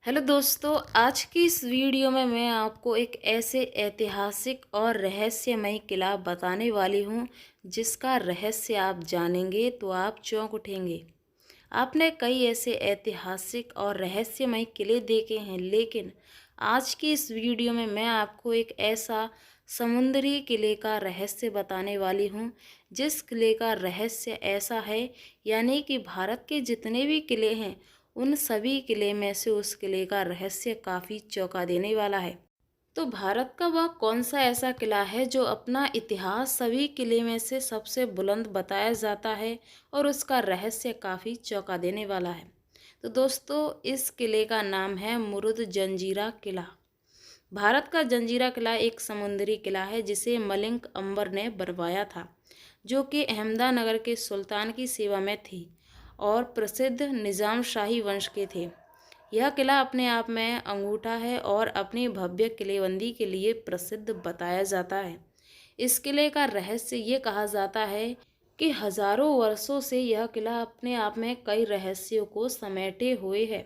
Hello दोस्तों, आज की इस वीडियो में मैं आपको एक ऐसे ऐतिहासिक और रहस्यमय किला बताने वाली हूँ जिसका रहस्य आप जानेंगे तो आप चौंक उठेंगे। आपने कई ऐसे ऐतिहासिक और रहस्यमय किले देखे हैं, लेकिन आज की इस वीडियो में मैं आपको एक ऐसा समुद्री किले का रहस्य बताने वाली हूँ जिस किले का रहस्य ऐसा है, यानी कि भारत के जितने भी किले हैं उन सभी किले में से उस किले का रहस्य काफ़ी चौंका देने वाला है। तो भारत का वह कौन सा ऐसा किला है जो अपना इतिहास सभी किले में से सबसे बुलंद बताया जाता है और उसका रहस्य काफ़ी चौंका देने वाला है। तो दोस्तों, इस किले का नाम है मुरुद जंजीरा किला। भारत का जंजीरा किला एक समुद्री किला है जिसे मलिंग अंबर ने बनवाया था, जो कि अहमदानगर के सुल्तान की सेवा में थी और प्रसिद्ध निज़ाम शाही वंश के थे। यह किला अपने आप में अंगूठा है और अपनी भव्य किलेबंदी के लिए प्रसिद्ध बताया जाता है। इस किले का रहस्य ये कहा जाता है कि हजारों वर्षों से यह किला अपने आप में कई रहस्यों को समेटे हुए है।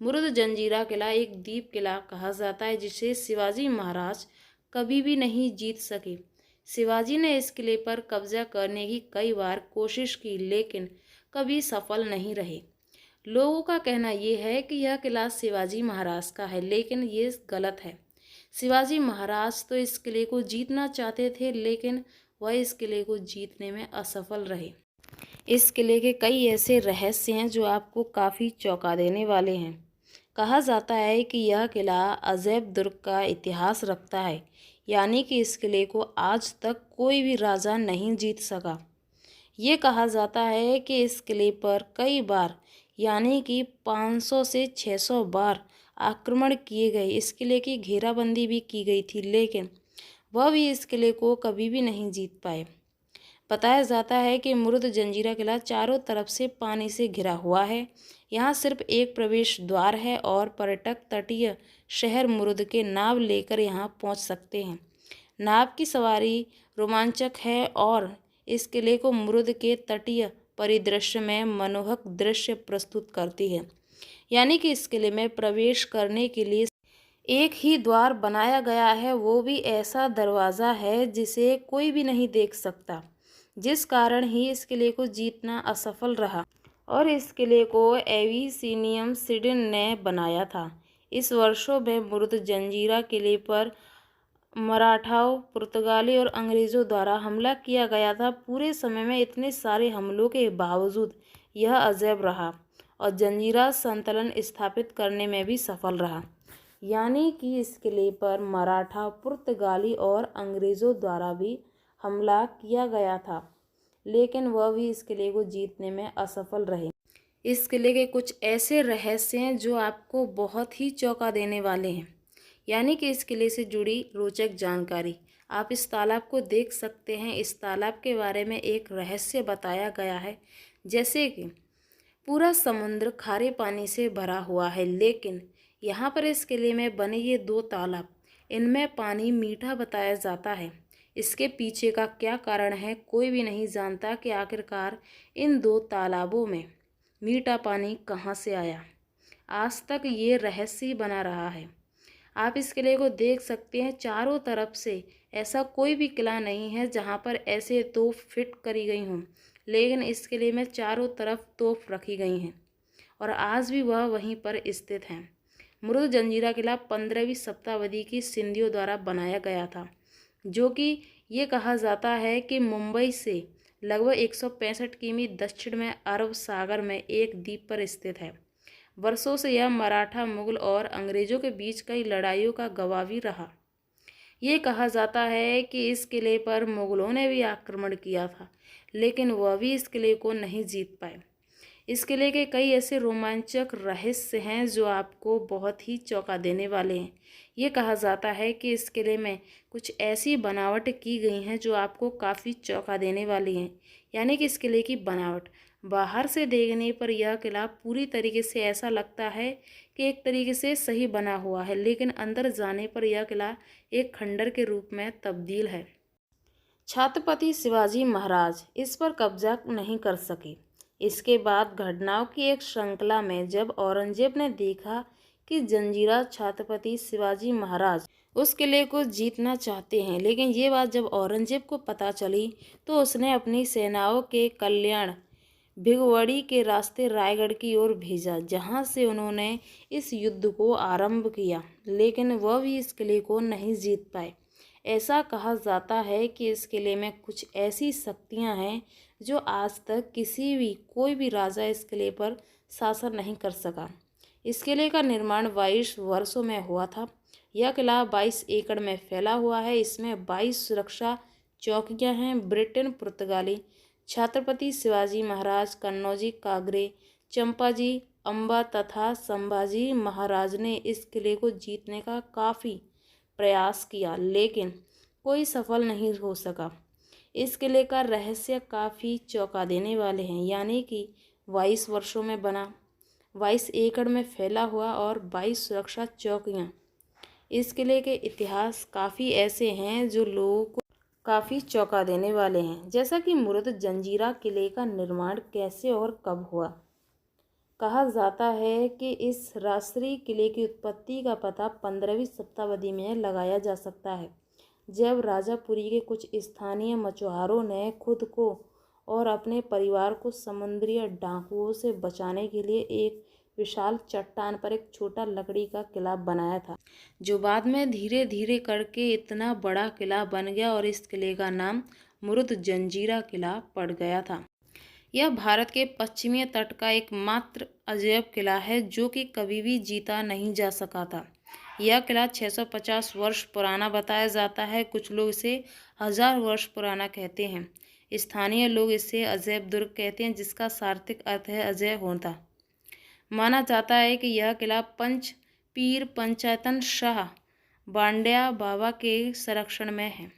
मुरुद जंजीरा किला एक द्वीप किला कहा जाता है जिसे शिवाजी महाराज कभी भी नहीं जीत सके। शिवाजी ने इस किले पर कब्जा करने की कई बार कोशिश की, लेकिन कभी सफल नहीं रहे। लोगों का कहना यह है कि यह किला शिवाजी महाराज का है, लेकिन ये गलत है। शिवाजी महाराज तो इस किले को जीतना चाहते थे, लेकिन वह इस किले को जीतने में असफल रहे। इस किले के कई ऐसे रहस्य हैं जो आपको काफ़ी चौंका देने वाले हैं। कहा जाता है कि यह किला अजैब दुर्ग का इतिहास रखता है, यानी कि इस किले को आज तक कोई भी राजा नहीं जीत सका। ये कहा जाता है कि इस किले पर कई बार, यानी कि 500 से 600 बार आक्रमण किए गए। इस किले की घेराबंदी भी की गई थी, लेकिन वह भी इस किले को कभी भी नहीं जीत पाए। बताया जाता है कि मुरुद जंजीरा किला चारों तरफ से पानी से घिरा हुआ है। यहाँ सिर्फ एक प्रवेश द्वार है और पर्यटक तटीय शहर मुरुद के नाव लेकर यहाँ पहुँच सकते हैं। नाव की सवारी रोमांचक है और इस किले को मुरुद के तटीय परिदृश्य में मनोहक दृश्य प्रस्तुत करती है। यानी कि इस किले में प्रवेश करने के लिए एक ही द्वार बनाया गया है, वो भी ऐसा दरवाज़ा है जिसे कोई भी नहीं देख सकता, जिस कारण ही इस किले को जीतना असफल रहा और इस किले को एविसिनियम स्वीडन ने बनाया था। इस वर्षों में मुरुद जंजीरा किले पर मराठाओं, पुर्तगाली और अंग्रेज़ों द्वारा हमला किया गया था। पूरे समय में इतने सारे हमलों के बावजूद यह अजैब रहा और जंजीरा संतुलन स्थापित करने में भी सफल रहा। यानी कि इस किले पर मराठा, पुर्तगाली और अंग्रेज़ों द्वारा भी हमला किया गया था, लेकिन वह भी इस किले को जीतने में असफल रहे। इस किले के कुछ ऐसे रहस्य हैं जो आपको बहुत ही चौंका देने वाले हैं, यानी कि इस किले से जुड़ी रोचक जानकारी। आप इस तालाब को देख सकते हैं। इस तालाब के बारे में एक रहस्य बताया गया है, जैसे कि पूरा समुद्र खारे पानी से भरा हुआ है, लेकिन यहाँ पर इस किले में बने ये दो तालाब, इनमें पानी मीठा बताया जाता है। इसके पीछे का क्या कारण है कोई भी नहीं जानता कि आखिरकार इन दो तालाबों में मीठा पानी कहाँ से आया। आज तक ये रहस्य ही बना रहा है। आप इस किले को देख सकते हैं, चारों तरफ से ऐसा कोई भी किला नहीं है जहाँ पर ऐसे तोप फिट करी गई हों, लेकिन इस किले में चारों तरफ तोप रखी गई हैं और आज भी वह वहीं पर स्थित हैं। मुरुद जंजीरा किला 15वीं शताब्दी की सिंधियों द्वारा बनाया गया था, जो कि ये कहा जाता है कि मुंबई से लगभग 165 किमी दक्षिण में अरब सागर में एक द्वीप पर स्थित है। वर्षों से यह मराठा, मुगल और अंग्रेज़ों के बीच कई लड़ाइयों का गवाह भी रहा। ये कहा जाता है कि इस किले पर मुगलों ने भी आक्रमण किया था, लेकिन वह भी इस किले को नहीं जीत पाए। इस किले के कई ऐसे रोमांचक रहस्य हैं जो आपको बहुत ही चौंका देने वाले हैं। ये कहा जाता है कि इस किले में कुछ ऐसी बनावट की गई हैं जो आपको काफ़ी चौंका देने वाली हैं। यानी कि इस किले की बनावट बाहर से देखने पर यह किला पूरी तरीके से ऐसा लगता है कि एक तरीके से सही बना हुआ है, लेकिन अंदर जाने पर यह किला एक खंडर के रूप में तब्दील है। छत्रपति शिवाजी महाराज इस पर कब्जा नहीं कर सके। इसके बाद घटनाओं की एक श्रृंखला में जब औरंगजेब ने देखा कि जंजीरा छत्रपति शिवाजी महाराज उस किले को जीतना चाहते हैं। लेकिन ये बात जब औरंगजेब को पता चली तो उसने अपनी सेनाओं के कल्याण भिगवड़ी के रास्ते रायगढ़ की ओर भेजा, जहां से उन्होंने इस युद्ध को आरंभ किया। लेकिन वह भी इस किले को नहीं जीत पाए। ऐसा कहा जाता है कि इस किले में कुछ ऐसी शक्तियां हैं जो आज तक कोई भी राजा इस किले पर शासन नहीं कर सका। इस किले का निर्माण 22 वर्षों में हुआ था। यह किला 22 एकड़ में फैला हुआ है। इसमें 22 सुरक्षा चौकियां हैं। ब्रिटेन, पुर्तगाली, छत्रपति शिवाजी महाराज, कन्नौजी, कांगड़े, चंपाजी, अम्बा तथा संभाजी महाराज ने इस किले को जीतने का काफ़ी प्रयास किया, लेकिन कोई सफल नहीं हो सका। इस किले का रहस्य काफ़ी चौंका देने वाले हैं, यानी कि 22 वर्षों में बना, 22 एकड़ में फैला हुआ और 22 सुरक्षा चौकियाँ। इस किले के इतिहास काफ़ी ऐसे हैं जो लोगों को काफ़ी चौंका देने वाले हैं। जैसा कि मुरुद जंजीरा किले का निर्माण कैसे और कब हुआ। कहा जाता है कि इस राष्ट्रीय किले की उत्पत्ति का पता 15वीं शताब्दी में लगाया जा सकता है, जब राजापुरी के कुछ स्थानीय मछुआरों ने खुद को और अपने परिवार को समुद्री डाकुओं से बचाने के लिए एक विशाल चट्टान पर एक छोटा लकड़ी का किला बनाया था, जो बाद में धीरे धीरे करके इतना बड़ा किला बन गया और इस किले का नाम मुरुद जंजीरा किला पड़ गया था। यह भारत के पश्चिमी तट का एकमात्र अजैब किला है जो कि कभी भी जीता नहीं जा सका था। यह किला 650 वर्ष पुराना बताया जाता है। कुछ लोग इसे 1000 वर्ष पुराना कहते हैं। स्थानीय लोग इसे अजैब दुर्ग कहते हैं, जिसका शाब्दिक अर्थ है अजय होता। माना जाता है कि यह किला पंच पीर पंचायतन शाह बांड्या बाबा के संरक्षण में है,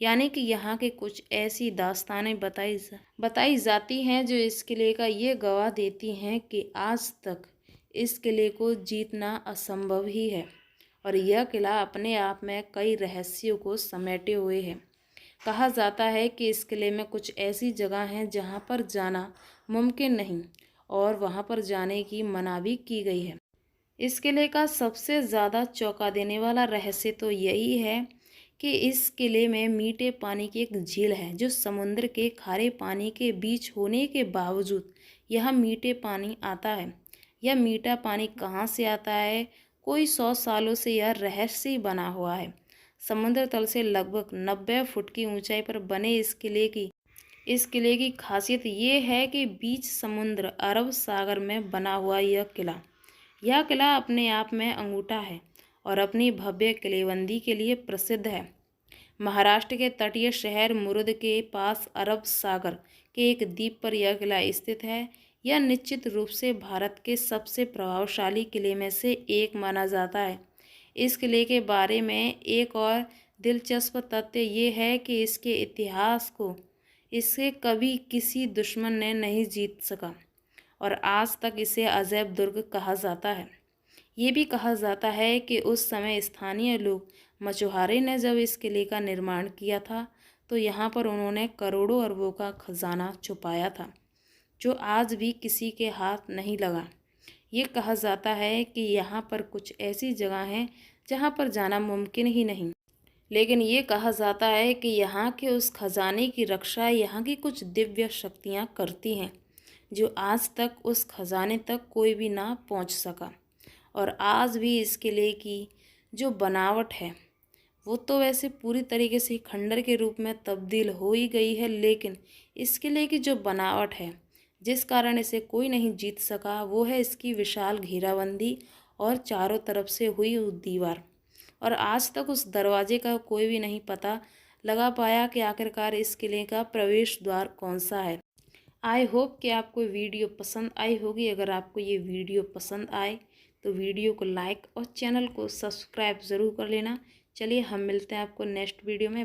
यानी कि यहाँ के कुछ ऐसी दास्तानें बताई जाती हैं जो इस किले का ये गवाह देती हैं कि आज तक इस किले को जीतना असंभव ही है और यह किला अपने आप में कई रहस्यों को समेटे हुए है। कहा जाता है कि इस किले में कुछ ऐसी जगह हैं जहाँ पर जाना मुमकिन नहीं और वहाँ पर जाने की मना भी की गई है। इस किले का सबसे ज़्यादा चौंका देने वाला रहस्य तो यही है कि इस किले में मीठे पानी की एक झील है, जो समुद्र के खारे पानी के बीच होने के बावजूद यहाँ मीठे पानी आता है। यह मीठा पानी कहाँ से आता है, कोई 100 सालों से यह रहस्य ही बना हुआ है। समुद्र तल से लगभग 90 फुट की ऊंचाई पर बने इस किले की खासियत ये है कि बीच समुद्र अरब सागर में बना हुआ यह किला अपने आप में अंगूठा है और अपनी भव्य किलेबंदी के लिए प्रसिद्ध है। महाराष्ट्र के तटीय शहर मुरुद के पास अरब सागर के एक द्वीप पर यह किला स्थित है। यह निश्चित रूप से भारत के सबसे प्रभावशाली किले में से एक माना जाता है। इस किले के बारे में एक और दिलचस्प तथ्य ये है कि इसके इतिहास को इससे कभी किसी दुश्मन ने नहीं जीत सका और आज तक इसे अजैब दुर्ग कहा जाता है। ये भी कहा जाता है कि उस समय स्थानीय लोग मछुआरे ने जब इस किले का निर्माण किया था तो यहाँ पर उन्होंने करोड़ों अरबों का खजाना छुपाया था, जो आज भी किसी के हाथ नहीं लगा। ये कहा जाता है कि यहाँ पर कुछ ऐसी जगह हैं जहाँ पर जाना मुमकिन ही नहीं, लेकिन ये कहा जाता है कि यहाँ के उस खजाने की रक्षा यहाँ की कुछ दिव्य शक्तियाँ करती हैं, जो आज तक उस खजाने तक कोई भी ना पहुँच सका। और आज भी इस किले की जो बनावट है वो तो वैसे पूरी तरीके से खंडर के रूप में तब्दील हो ही गई है, लेकिन इस किले की जो बनावट है जिस कारण इसे कोई नहीं जीत सका वो है इसकी विशाल घेराबंदी और चारों तरफ से हुई उस दीवार। और आज तक उस दरवाजे का कोई भी नहीं पता लगा पाया कि आखिरकार इस किले का प्रवेश द्वार कौन सा है। आई होप कि आपको वीडियो पसंद आई होगी। अगर आपको ये वीडियो पसंद आए तो वीडियो को लाइक और चैनल को सब्सक्राइब ज़रूर कर लेना। चलिए हम मिलते हैं आपको नेक्स्ट वीडियो में।